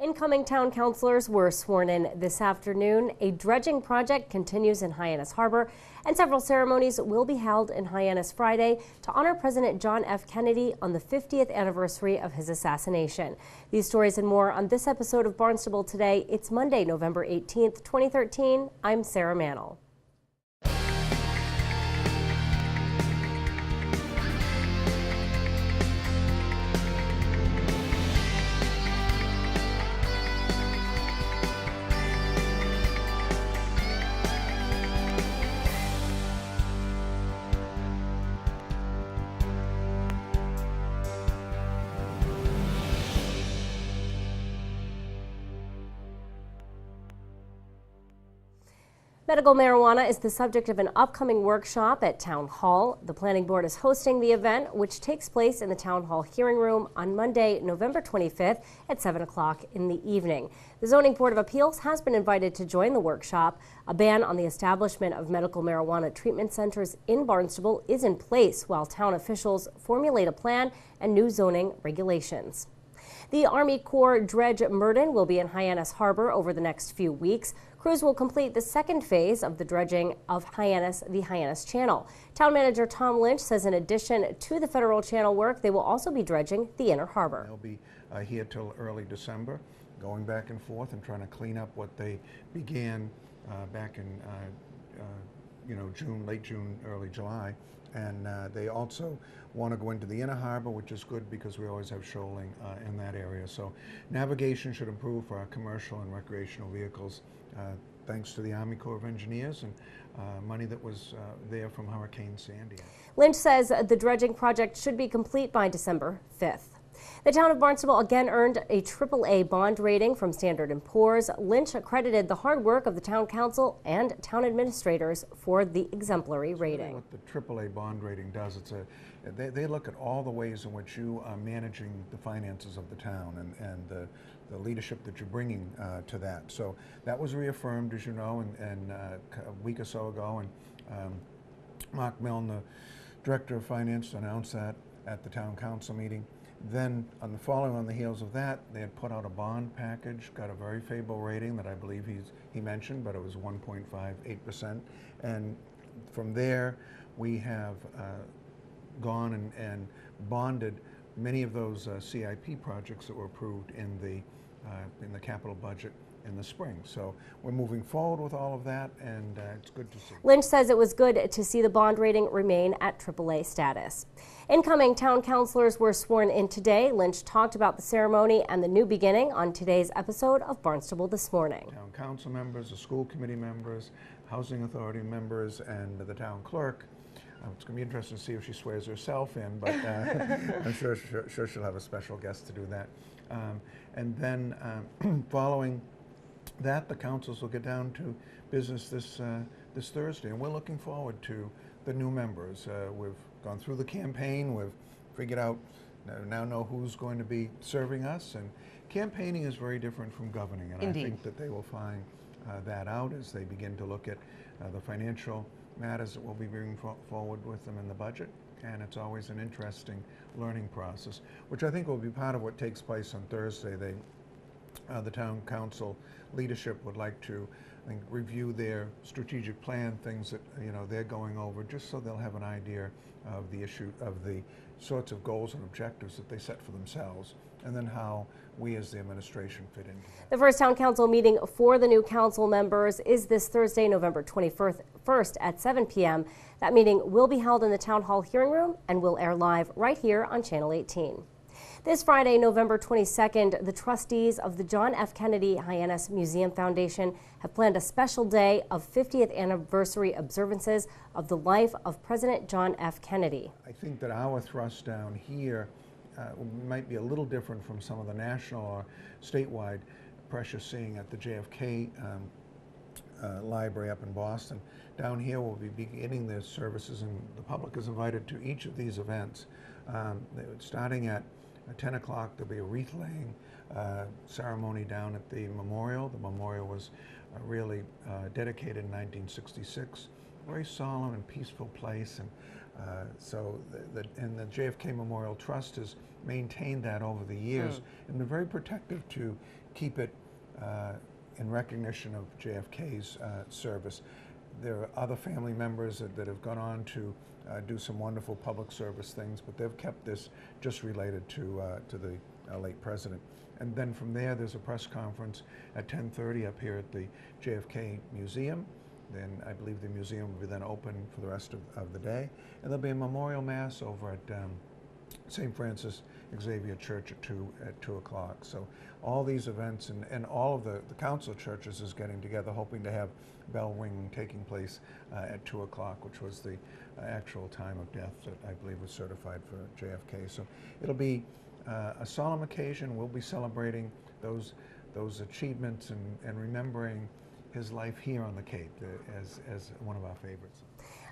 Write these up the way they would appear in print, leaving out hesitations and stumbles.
Incoming town councilors were sworn in this afternoon. A dredging project continues in Hyannis Harbor, and several ceremonies will be held in Hyannis Friday to honor President John F. Kennedy on the 50th anniversary of his assassination. These stories and more on this episode of Barnstable Today. It's Monday, November 18th, 2013. I'm Sarah Mannell. Medical marijuana is the subject of an upcoming workshop at Town Hall. The Planning Board is hosting the event, which takes place in the Town Hall hearing room on Monday, November 25th at 7 o'clock in the evening. The Zoning Board of Appeals has been invited to join the workshop. A ban on the establishment of medical marijuana treatment centers in Barnstable is in place while town officials formulate a plan and new zoning regulations. The Army Corps dredge Murden will be in Hyannis Harbor over the next few weeks. Crews will complete the second phase of the dredging of the Hyannis Channel. Town Manager Tom Lynch says in addition to the federal channel work, they will also be dredging the Inner Harbor. They'll be here till early December, going back and forth and trying to clean up what they began back in June, late June, early July. And they also want to go into the Inner Harbor, which is good because we always have shoaling in that area. So navigation should improve for our commercial and recreational vehicles thanks to the Army Corps of Engineers and money that was there from Hurricane Sandy. Lynch says the dredging project should be complete by December 5th. The town of Barnstable again earned a AAA bond rating from Standard & Poor's. Lynch accredited the hard work of the town council and town administrators for the exemplary rating. What the AAA bond rating does, they look at all the ways in which you are managing the finances of the town and the leadership that you're bringing to that. So that was reaffirmed, as you know, and a week or so ago, and Mark Milne, the Director of Finance, announced that at the town council meeting. Then, following on the heels of that, they had put out a bond package, got a very favorable rating that I believe he mentioned, but it was 1.58%. And from there, we have gone and bonded many of those CIP projects that were approved in the capital budget in the spring. So we're moving forward with all of that, and it's good to see. Lynch says it was good to see the bond rating remain at AAA status. Incoming town councilors were sworn in today. Lynch talked about the ceremony and the new beginning on today's episode of Barnstable This Morning. Town council members, the school committee members, housing authority members, and the town clerk. It's going to be interesting to see if she swears herself in, but I'm sure she'll have a special guest to do that. And then following that, the councils will get down to business this Thursday, and we're looking forward to the new members. We've gone through the campaign, we've figured out, now know who's going to be serving us, and campaigning is very different from governing, and Indeed. I think that they will find that out as they begin to look at the financial matters that we'll be bringing forward with them in the budget. And it's always an interesting learning process, which I think will be part of what takes place on Thursday. The town council leadership would like to, I think, review their strategic plan, things that they're going over, just so they'll have an idea of the issue of the sorts of goals and objectives that they set for themselves, and then how we as the administration fit into that. The first town council meeting for the new council members is this Thursday, November 21st at 7 p.m. That meeting will be held in the Town Hall hearing room and will air live right here on Channel 18. This Friday, November 22nd, the trustees of the John F. Kennedy Hyannis Museum Foundation have planned a special day of 50th anniversary observances of the life of President John F. Kennedy. I think that our thrust down here might be a little different from some of the national or statewide pressure seeing at the JFK library up in Boston. Down here we'll be beginning the services, and the public is invited to each of these events. Starting at 10 o'clock, there'll be a wreath laying ceremony down at the memorial. The memorial was really dedicated in 1966. Very solemn and peaceful place, and And the JFK Memorial Trust has maintained that over the years and been very protective to keep it in recognition of JFK's service. There are other family members that have gone on to do some wonderful public service things, but they've kept this just related to the late president. And then from there's a press conference at 10:30 up here at the JFK Museum. Then I believe the museum will be then open for the rest of the day. And there'll be a memorial mass over at St. Francis Xavier Church at 2 o'clock. So all these events and all of the council churches is getting together, hoping to have bell ringing taking place at 2 o'clock, which was the actual time of death that I believe was certified for JFK. So it'll be a solemn occasion. We'll be celebrating those achievements and remembering his life here on the Cape as one of our favorites.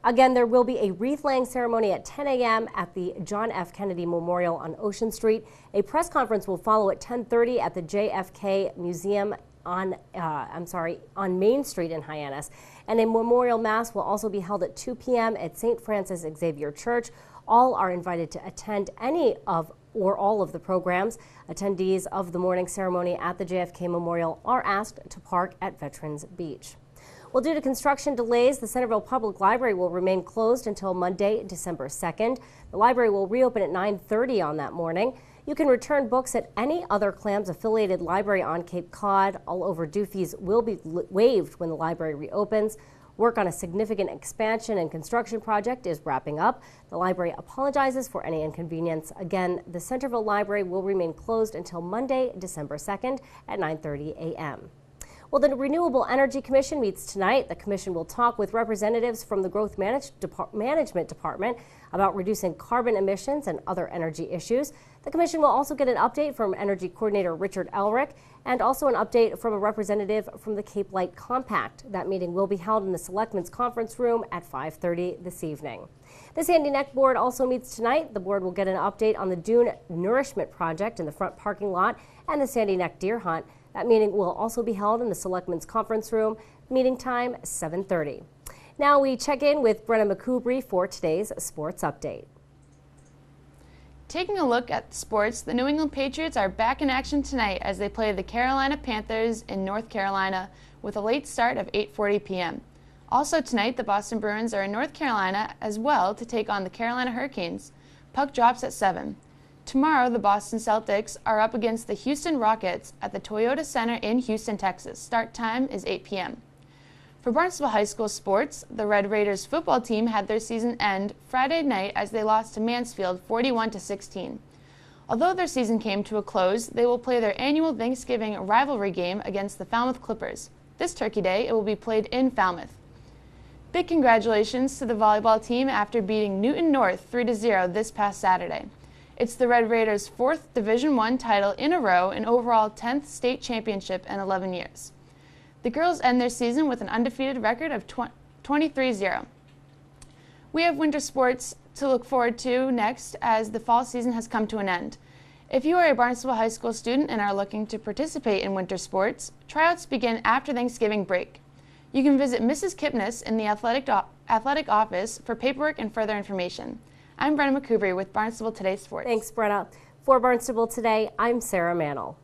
Again, there will be a wreath-laying ceremony at 10 a.m. at the John F. Kennedy Memorial on Ocean Street. A press conference will follow at 10:30 at the JFK Museum on Main Street in Hyannis. And a memorial mass will also be held at 2 p.m. at St. Francis Xavier Church. All are invited to attend any of or all of the programs. Attendees of the morning ceremony at the JFK Memorial are asked to park at Veterans Beach. Well, due to construction delays, the Centerville Public Library will remain closed until Monday, December 2nd. The library will reopen at 9:30 on that morning. You can return books at any other Clams-affiliated library on Cape Cod. All overdue fees will be waived when the library reopens. Work on a significant expansion and construction project is wrapping up. The library apologizes for any inconvenience. Again, the Centerville Library will remain closed until Monday, December 2nd at 9:30 a.m. Well, the Renewable Energy Commission meets tonight. The commission will talk with representatives from the Growth Management Department about reducing carbon emissions and other energy issues. The commission will also get an update from Energy Coordinator Richard Elrick and also an update from a representative from the Cape Light Compact. That meeting will be held in the Selectmen's Conference Room at 5:30 this evening. The Sandy Neck Board also meets tonight. The board will get an update on the Dune Nourishment Project in the front parking lot and the Sandy Neck Deer Hunt. That meeting will also be held in the Selectmen's Conference Room. Meeting time 7:30. Now we check in with Brenna McCoubry for today's sports update. Taking a look at sports, the New England Patriots are back in action tonight as they play the Carolina Panthers in North Carolina with a late start of 8:40 p.m. Also tonight, the Boston Bruins are in North Carolina as well to take on the Carolina Hurricanes. Puck drops at 7. Tomorrow, the Boston Celtics are up against the Houston Rockets at the Toyota Center in Houston, Texas. Start time is 8 p.m. For Barnstable High School sports, the Red Raiders football team had their season end Friday night as they lost to Mansfield 41-16. Although their season came to a close, they will play their annual Thanksgiving rivalry game against the Falmouth Clippers. This Turkey Day, it will be played in Falmouth. Big congratulations to the volleyball team after beating Newton North 3-0 this past Saturday. It's the Red Raiders' 4th Division I title in a row and overall 10th state championship in 11 years. The girls end their season with an undefeated record of 23-0. We have winter sports to look forward to next as the fall season has come to an end. If you are a Barnstable High School student and are looking to participate in winter sports, tryouts begin after Thanksgiving break. You can visit Mrs. Kipnis in the athletic office for paperwork and further information. I'm Brenna McCoubry with Barnstable Today Sports. Thanks, Brenna. For Barnstable Today, I'm Sarah Mannell.